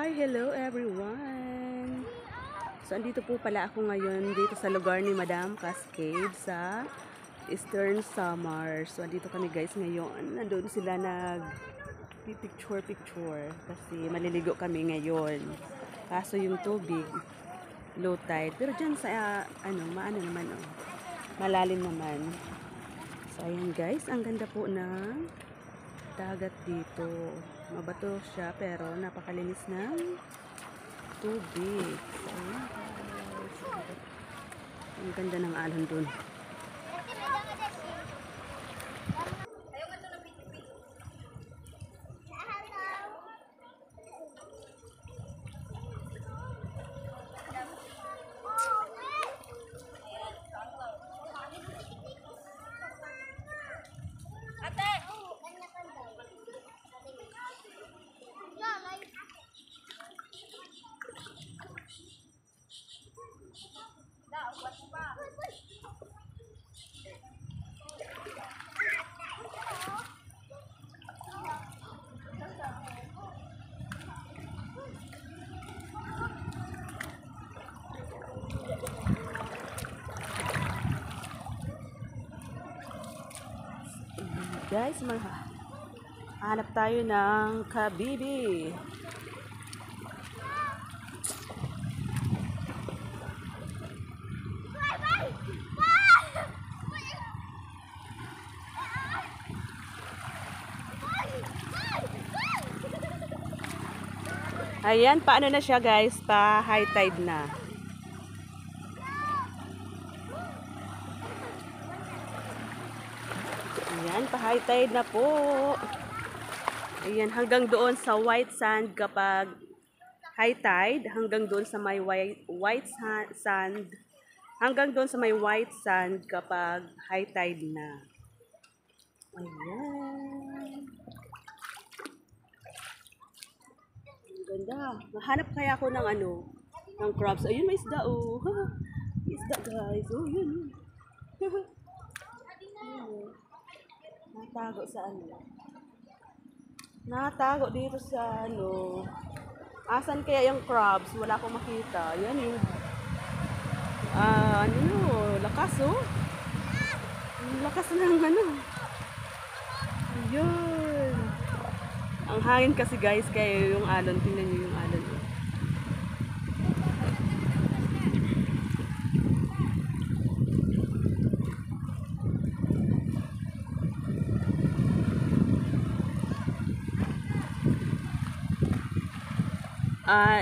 Hi, hello everyone! So, andito po pala ako ngayon dito sa lugar ni Madam Cascade sa Eastern Samar. So, andito kami guys ngayon. Nandun sila picture kasi maliligo kami ngayon. Kaso yung tubig, low tide. Pero dyan sa, maano naman, oh, malalim naman. So, ayan guys, ang ganda po ng dagat dito. Mabato siya pero napakalinis ng tubig. So, ayan guys. Ang ganda ng alon dun. Guys, hanap tayo ng kabibi. Ayan, paano na siya guys? Pa high tide na. Ayan, pa high tide na po. Ayan, hanggang doon sa white sand kapag high tide, hanggang doon sa may white sand, hanggang doon sa may white sand kapag high tide na. Ayan. Ang ganda. Mahanap kaya ako ng ng crabs. Ayun, may isda oh. Isda guys. Oh, yun. Natago sa Natago dito sa Asan kaya yung crabs? Wala akong makita. Yan yung lakas oh. Ang lakas ng Ayun. Ang hangin kasi guys, kaya yung alon, tingnan niyo yung alon.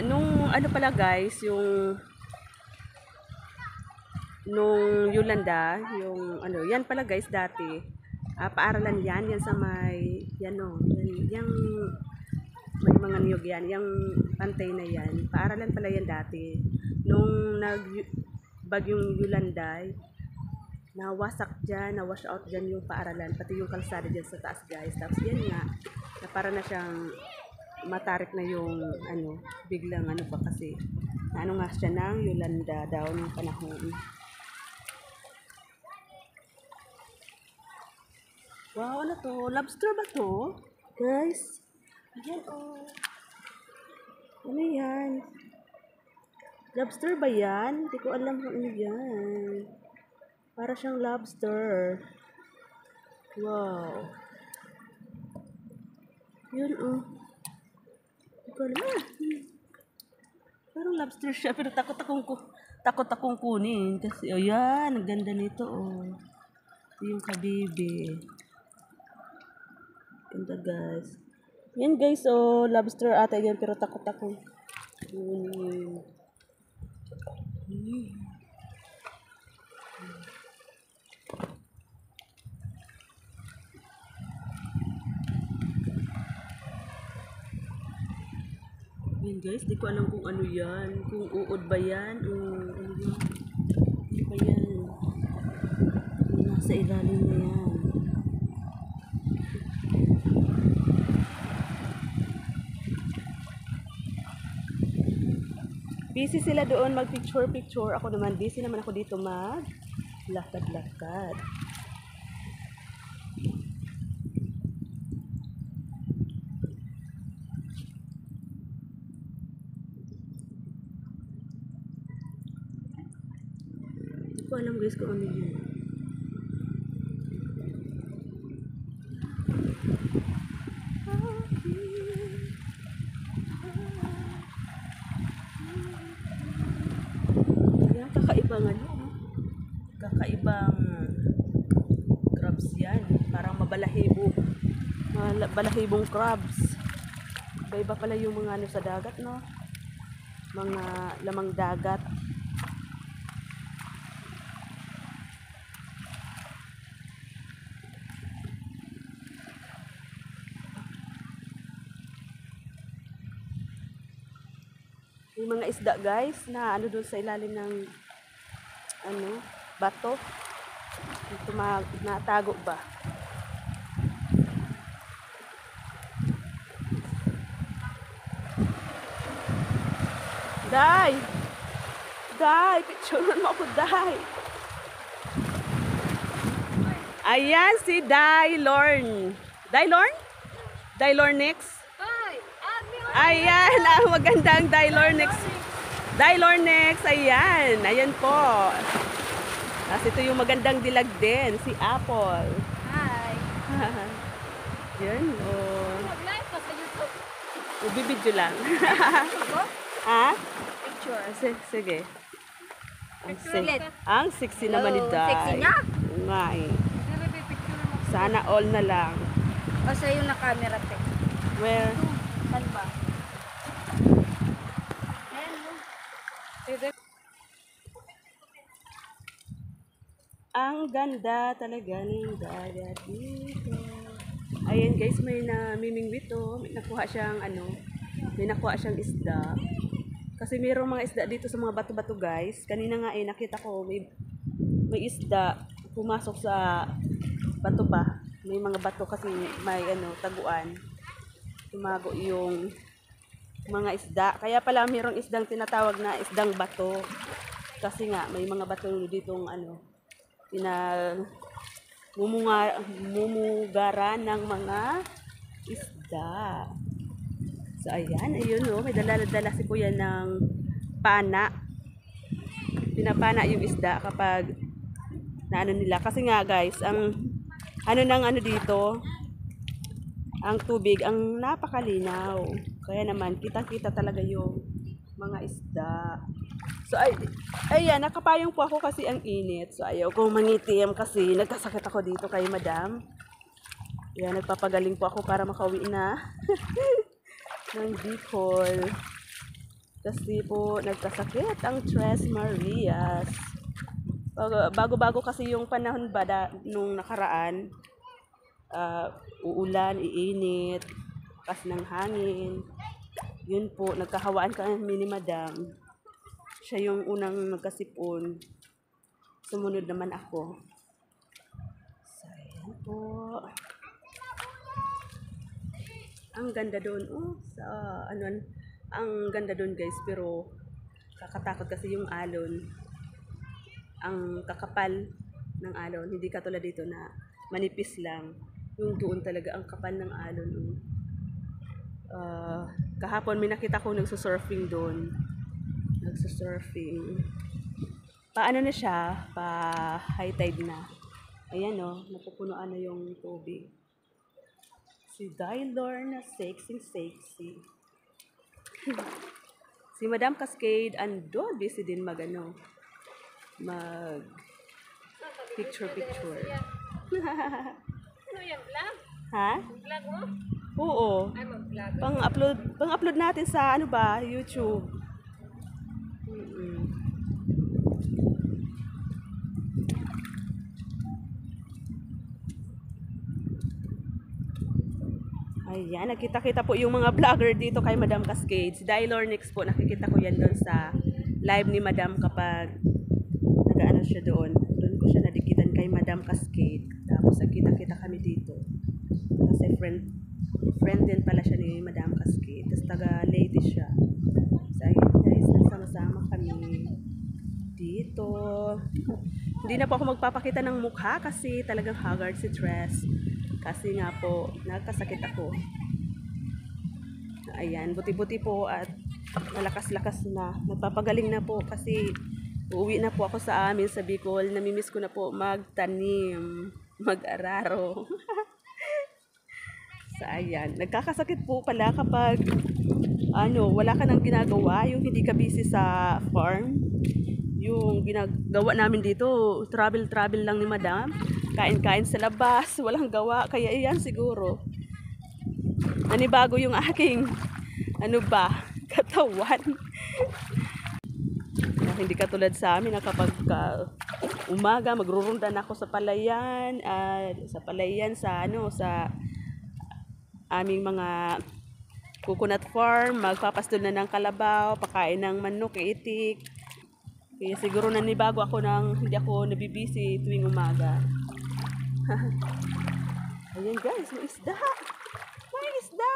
Nung pala guys, nung Yolanda, yan pala guys dati. Paaralan yan sa may, yan may mga niyog yan, yung pantay na yan. Paaralan pala yan dati. Nung bagyong Yolanda, nawasak dyan, nawash out dyan yung paaralan, pati yung kalsada dyan sa taas guys. Tapos yan nga, na para na siyang matarik na yung biglang pa kasi nga siya ng Yolanda daw ng panahon. Wow, ano to? Lobster ba to? Guys, ayan oh. Ano yan? Lobster ba yan? Hindi ko alam kung ano yan. Para siyang lobster. Wow. Yun oh. Parang lobster siya pero takot akong kunin kasi ayan, ang ganda nito oh. Yung kabibi. Ganda guys. Yan guys oh, lobster ata yan pero takot akong kunin. Yan guys, di ko alam kung ano yan. Kung uod ba yan o ano yan. Ano ba yan? Nasa ilalim na yan. Busy sila doon mag-picture. Ako naman, busy naman ako dito mag-lakad-lakad. ko alam guys kung ano yun. Yan, kakaibang ano. Kakaibang crabs yan. Parang mabalahibo. Balahibong crabs. Iba-iba pala yung mga ano sa dagat, no? Mga lamang dagat. Yung mga isda guys na ano doon sa ilalim ng ano, bato. Natago ba? Day! Day! Picturean mo ako, Day! Ayan si Daylorn. Daylorn? Daylornix? Ayan, magandang Daylornix. Daylornix, ayan. Ayan po. Tapos ito yung magandang dilag din, si Apple. Hi. Yan, oh. Mag-live pa sa YouTube. Bibidyo lang. Go? Ha? Picture. Sige. Picture ulit. Ang sexy naman ni Oh, Day. sexy niya? Oo nga eh. Picture mo. Sana all na lang. O sa yung na-camera te. Where? Saan ba? Hello. Ang ganda talaga ng dagat dito. Ayan guys, may namimingwit to. May nakuha siyang ano, may nakuha siyang isda. Kasi mayroong mga isda dito sa mga bato-bato guys. Kanina nga eh nakita ko may isda pumasok sa bato pa. May mga bato kasi may ano, taguan. Tumago yung mga isda. Kaya pala mayroong isdang tinatawag na isdang bato. Kasi nga may mga bato ditong ano, mumugara ng mga isda. So ayan, ayun oh, may dala-dala si kuya ng pana. Pinapana yung isda kapag naano nila. Kasi nga guys, ang ano ng ano dito, ang tubig, ang napakalinaw. Kaya naman, kitang-kita talaga yung mga isda. So, ayan, nakapayong po ako kasi ang init. So, ayaw kong mangitim kasi nagkasakit ako dito kay madam. Ayan, nagpapagaling po ako para makauwi na ng Bicol. Kasi po, nagkasakit ang Tres Marias. Bago-bago kasi yung panahon ba nung nakaraan, uulan, iinit, lakas ng hangin. Yun po, nagkahawaan kami ni madam. Siya yung unang nagkasipon. Sumunod naman ako. So, ayan po. Ang ganda doon. Oh, sa ano, ang ganda doon guys. Pero, kakatakot kasi yung alon. Ang kakapal ng alon. Hindi katulad dito na manipis lang. Yung doon talaga ang kapal ng alon. Kahapon may nakita ko nagsusurfing doon. Nagsusurfing. Paano na siya? Pa high tide na. Ayan o, napupunuan na yung tubig. Si Daylorn na sexy. Si Madam Cascade andun, busy din mag picture. Ano yung vlog? Ha? Vlog mo? Oo. Ay, mag-vlog. Pang-upload natin sa ano ba, YouTube. Ayan, nakita-kita po yung mga vlogger dito kay Madam Cascade. Si Daylornix po, nakikita ko yan doon sa live ni Madam kapag nag-ano siya doon. Doon ko siya nadikitan kay Madam Cascade. Tapos nakita-kita kami dito. Kasi friend din pala siya ni Madam Cascade. Tapos taga-lady siya. So ayun guys, nagsama-sama kami dito. Hindi na po ako magpapakita ng mukha kasi talagang haggard si Tres. Kasi nga po, nagkasakit ako. Ayan, buti-buti po at malakas-lakas na. Nagpapagaling na po kasi Uuwi na po ako sa amin sa Bicol. Namimiss ko na po magtanim, mag-araro. So, ayan. Nagkakasakit po pala kapag wala ka nang ginagawa, yung hindi ka busy sa farm. Yung ginagawa namin dito, travel lang ni madam. Kain-kain sa labas, walang gawa. Kaya iyan siguro. Nanibago yung aking, katawan. Hindi katulad sa amin na kapag umaga magrurundan ako sa palayan, sa aming mga coconut farm, magpapastol na ng kalabaw, pakain ng manok, itik. Kaya siguro nanibago ako hindi ako nabibisi tuwing umaga. Ayan guys, may isda! May isda!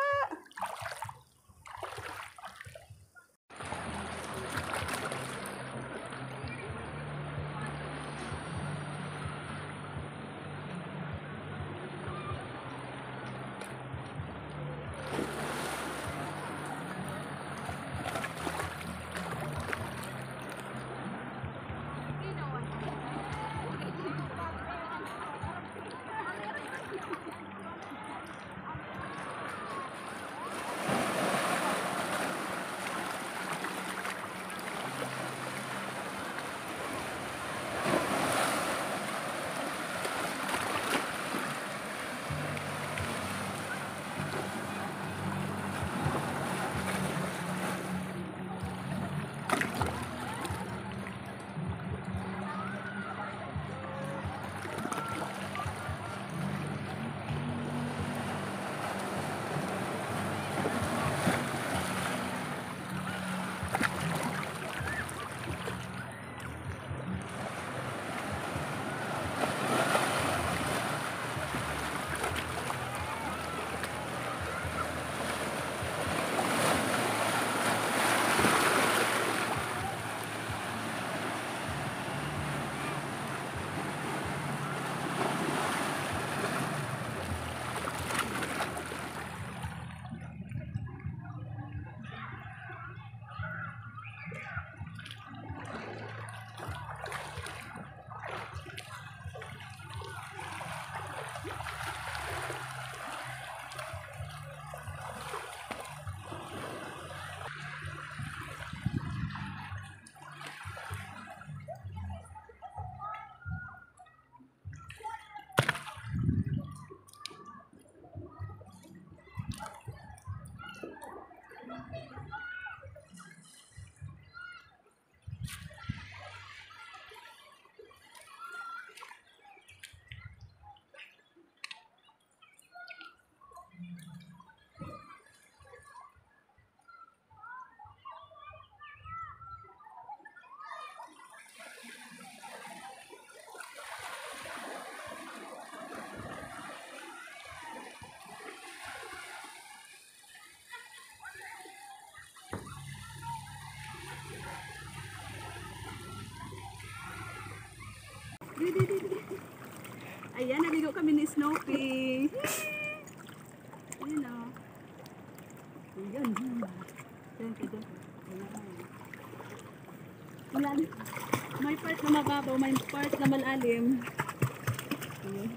Ayan, naligo kami ni Snoopy. Ayan o. Ayan. Ayan. May part na mababaw, may part na malalim. Ayan.